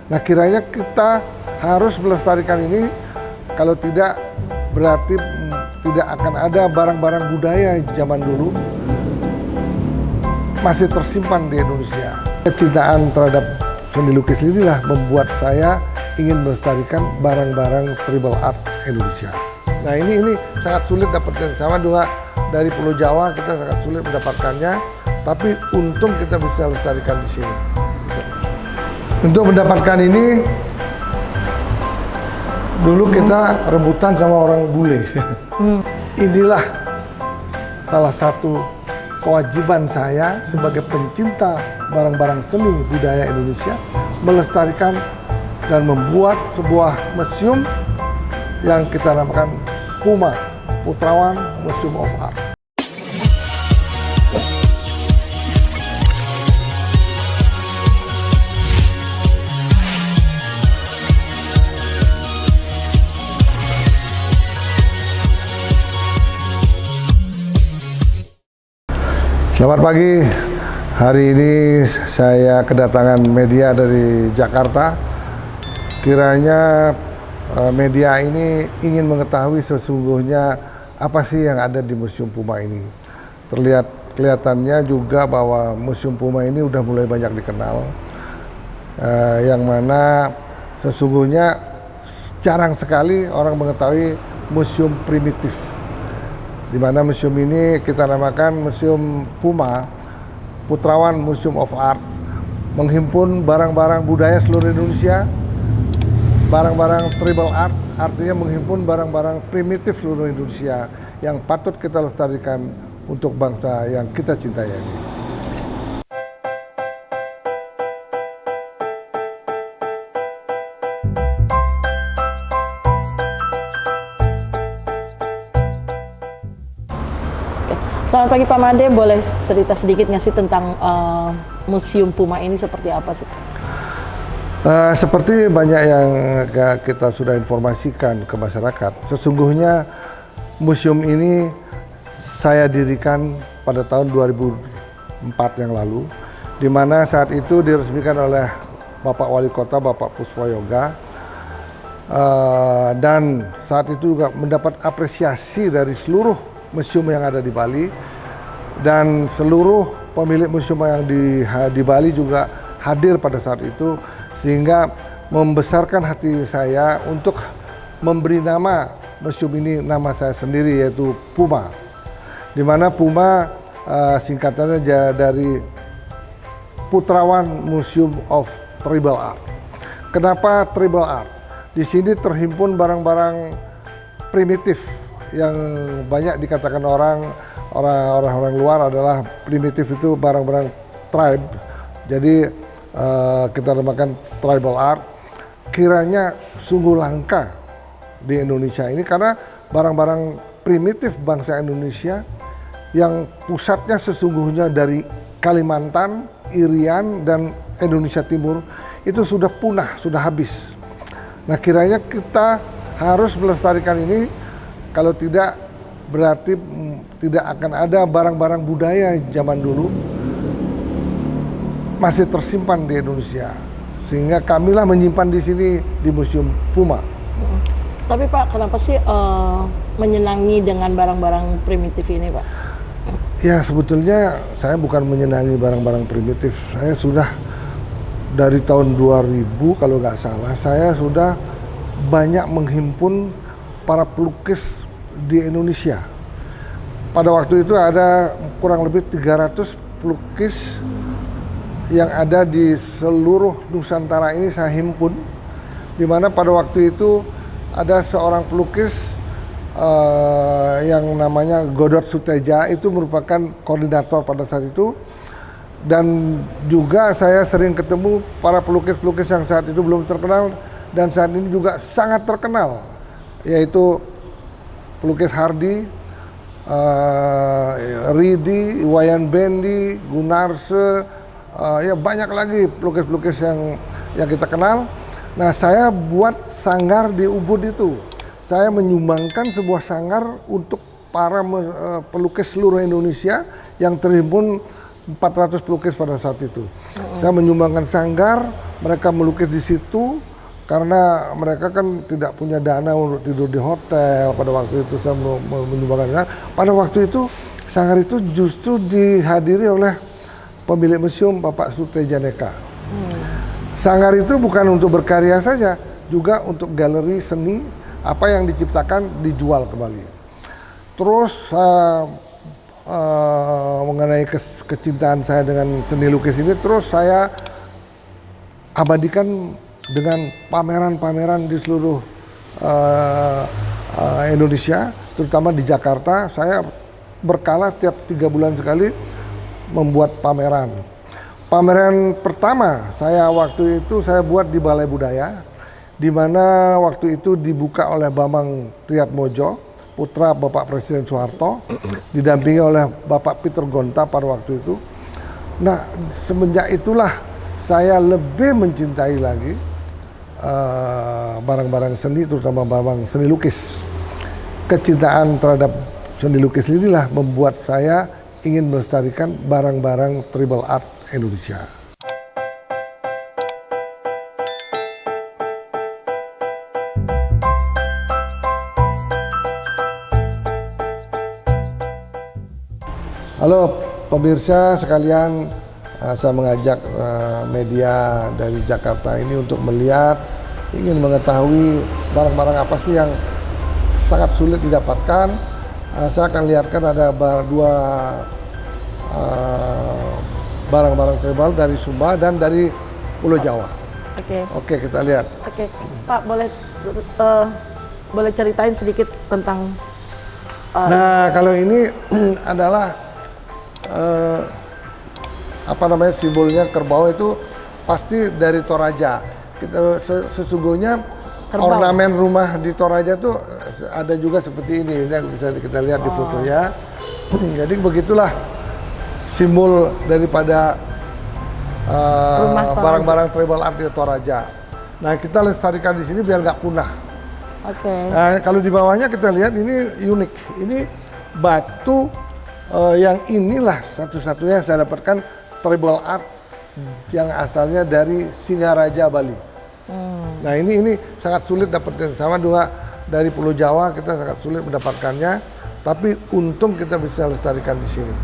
Nah, kiranya kita harus melestarikan ini, kalau tidak berarti tidak akan ada barang-barang budaya zaman dulu masih tersimpan di Indonesia. Kecintaan terhadap seni lukis inilah membuat saya ingin melestarikan barang-barang tribal art Indonesia. Nah, ini sangat sulit dapatkan, sama juga dari Pulau Jawa kita sangat sulit mendapatkannya, tapi untung kita bisa lestarikan di sini. Untuk mendapatkan ini, dulu kita rebutan sama orang bule. Inilah salah satu kewajiban saya sebagai pencinta barang-barang seni budaya Indonesia, melestarikan dan membuat sebuah museum yang kita namakan PUMA, Putrawan Museum of Art. Selamat pagi, hari ini saya kedatangan media dari Jakarta. Kiranya media ini ingin mengetahui sesungguhnya apa sih yang ada di Museum PUMA ini. Kelihatannya juga bahwa Museum PUMA ini udah mulai banyak dikenal, yang mana sesungguhnya jarang sekali orang mengetahui museum primitif. Di mana museum ini kita namakan Museum PUMA, Putrawan Museum of Art, menghimpun barang-barang budaya seluruh Indonesia, barang-barang tribal art, artinya menghimpun barang-barang primitif seluruh Indonesia yang patut kita lestarikan untuk bangsa yang kita cintai ini. Selamat pagi Pak Made, boleh cerita sedikit nggak sih tentang Museum PUMA ini seperti apa sih? Seperti banyak yang kita sudah informasikan ke masyarakat, sesungguhnya museum ini saya dirikan pada tahun 2004 yang lalu, di mana saat itu diresmikan oleh Bapak Wali Kota, Bapak Puspayoga, dan saat itu juga mendapat apresiasi dari seluruh museum yang ada di Bali, dan seluruh pemilik museum yang di Bali juga hadir pada saat itu, sehingga membesarkan hati saya untuk memberi nama museum ini nama saya sendiri, yaitu PUMA. Di mana PUMA singkatannya dari Putrawan Museum of Tribal Art. Kenapa tribal art? Di sini terhimpun barang-barang primitif yang banyak dikatakan orang-orang luar adalah primitif, itu barang-barang tribe. Jadi kita namakan tribal art. Kiranya sungguh langka di Indonesia ini karena barang-barang primitif bangsa Indonesia yang pusatnya sesungguhnya dari Kalimantan, Irian, dan Indonesia Timur itu sudah punah, sudah habis. Nah, kiranya kita harus melestarikan ini, kalau tidak berarti tidak akan ada barang-barang budaya zaman dulu masih tersimpan di Indonesia, sehingga kamilah menyimpan di sini di Museum PUMA. Tapi Pak, kenapa sih menyenangi dengan barang-barang primitif ini, Pak? Ya, sebetulnya saya bukan menyenangi barang-barang primitif. Saya sudah dari tahun 2000 kalau nggak salah, saya sudah banyak menghimpun para pelukis di Indonesia. Pada waktu itu ada kurang lebih 300 pelukis yang ada di seluruh Nusantara ini saya himpun, di mana pada waktu itu ada seorang pelukis yang namanya Godot Suteja, itu merupakan koordinator pada saat itu, dan juga saya sering ketemu para pelukis-pelukis yang saat itu belum terkenal dan saat ini juga sangat terkenal, yaitu pelukis Hardi, Ridi, Wayan Bendi, Gunarse, ya banyak lagi pelukis-pelukis yang kita kenal. Nah, saya buat sanggar di Ubud itu. Saya menyumbangkan sebuah sanggar untuk para pelukis seluruh Indonesia yang terhimpun 400 pelukis pada saat itu. Saya menyumbangkan sanggar mereka melukis di situ karena mereka kan tidak punya dana untuk tidur di hotel pada waktu itu. Saya menyumbangkan. Pada waktu itu sanggar itu justru dihadiri oleh pemilik museum Bapak Sutejaneka. Sanggar itu bukan untuk berkarya saja, juga untuk galeri seni, apa yang diciptakan dijual kembali. Terus mengenai kecintaan saya dengan seni lukis ini, terus saya abadikan dengan pameran-pameran di seluruh Indonesia, terutama di Jakarta. Saya berkala tiap 3 bulan sekali membuat pameran. Pameran pertama saya waktu itu saya buat di Balai Budaya, di mana waktu itu dibuka oleh Bambang Triatmojo, putra Bapak Presiden Soeharto, didampingi oleh Bapak Peter Gonta pada waktu itu. Nah, semenjak itulah saya lebih mencintai lagi barang-barang seni, terutama barang seni lukis. Kecintaan terhadap seni lukis inilah membuat saya ingin melestarikan barang-barang tribal art Indonesia. Halo pemirsa sekalian, saya mengajak media dari Jakarta ini untuk melihat, ingin mengetahui barang-barang apa sih yang sangat sulit didapatkan. Saya akan lihatkan ada dua barang-barang tribal dari Sumba dan dari Pulau Jawa. Oke, kita lihat. Oke, Pak, boleh ceritain sedikit tentang. Nah, kalau ini adalah simbolnya kerbau, itu pasti dari Toraja. Kita sesungguhnya kerbau. Ornamen rumah di Toraja tuh ada juga seperti ini, yang bisa kita lihat di fotonya. Jadi begitulah simbol daripada barang-barang tribal art di Toraja. Nah, kita lestarikan di sini biar nggak punah. Nah, kalau di bawahnya kita lihat ini unik. Ini batu yang inilah satu-satunya saya dapatkan tribal art yang asalnya dari Singaraja, Bali. Nah, ini sangat sulit dapatkan, sama juga dari Pulau Jawa kita sangat sulit mendapatkannya, tapi untung kita bisa lestarikan di sini.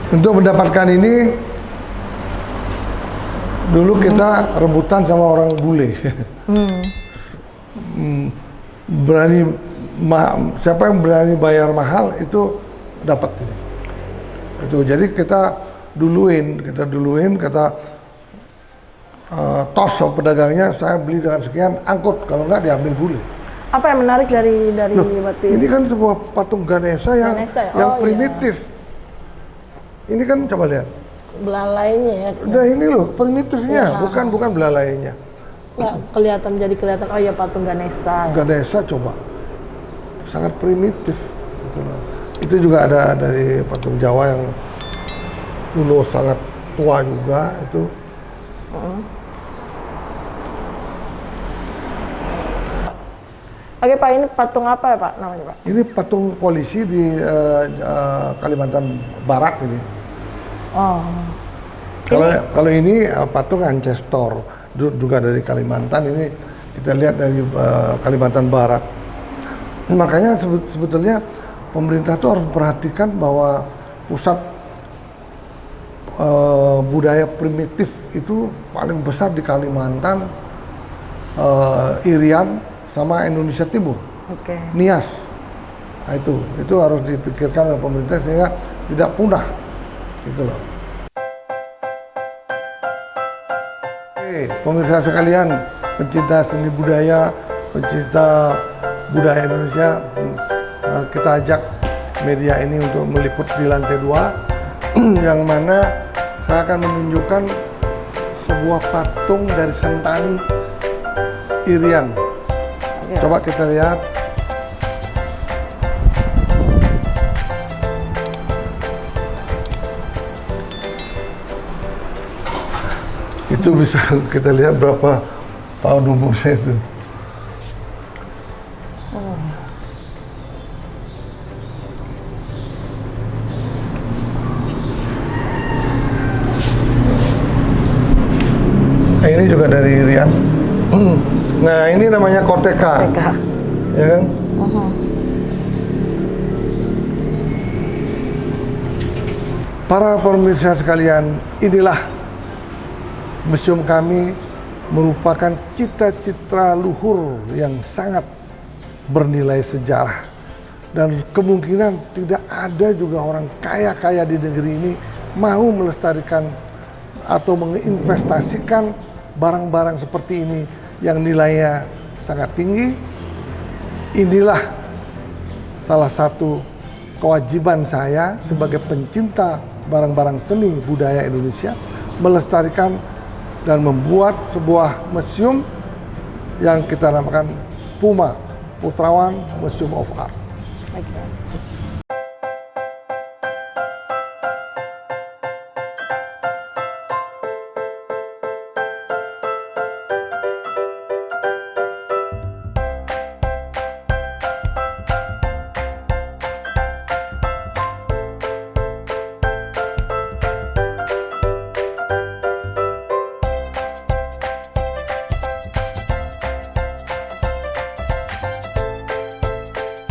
Untuk mendapatkan ini, dulu kita rebutan sama orang bule. Siapa yang berani bayar mahal itu dapat. Itu jadi kita duluin, kata tos sama pedagangnya, saya beli dengan sekian, angkut, kalau nggak diambil bule. Apa yang menarik dari batu ini kan sebuah patung Ganesha yang primitif. Iya. Ini kan coba lihat. Belalainya ya. Udah ini loh primitifnya, bukan belalainya. Nggak kelihatan, jadi kelihatan, oh iya patung Ganesha. Ganesha coba. Sangat primitif. Gitu loh. Itu juga ada dari patung Jawa yang dulu sangat tua juga itu. Oke Pak, ini patung apa ya Pak namanya Pak? Ini patung polisi di Kalimantan Barat ini. Kalau ini patung Ancestor juga dari Kalimantan, ini kita lihat dari Kalimantan Barat. Makanya sebetulnya pemerintah tuh harus perhatikan bahwa pusat budaya primitif itu paling besar di Kalimantan, Irian, sama Indonesia Timur, Nias. Nah, itu harus dipikirkan oleh pemerintah sehingga tidak punah, gitu loh. Oke, pemirsa sekalian, pencinta seni budaya, pencinta budaya Indonesia, kita ajak media ini untuk meliput di lantai 2, yang mana saya akan menunjukkan sebuah patung dari Sentani Irian. Ya. Coba kita lihat. Itu bisa kita lihat berapa tahun umurnya itu. Ini juga dari Irian. Nah, ini namanya Koteka. Koteka. Ya kan? Para pemirsa sekalian, inilah museum kami merupakan cita-cita luhur yang sangat bernilai sejarah. Dan kemungkinan tidak ada juga orang kaya-kaya di negeri ini mau melestarikan atau menginvestasikan barang-barang seperti ini yang nilainya sangat tinggi. Inilah salah satu kewajiban saya sebagai pencinta barang-barang seni budaya Indonesia, melestarikan dan membuat sebuah museum yang kita namakan PUMA, Putrawan Museum of Art. Oke.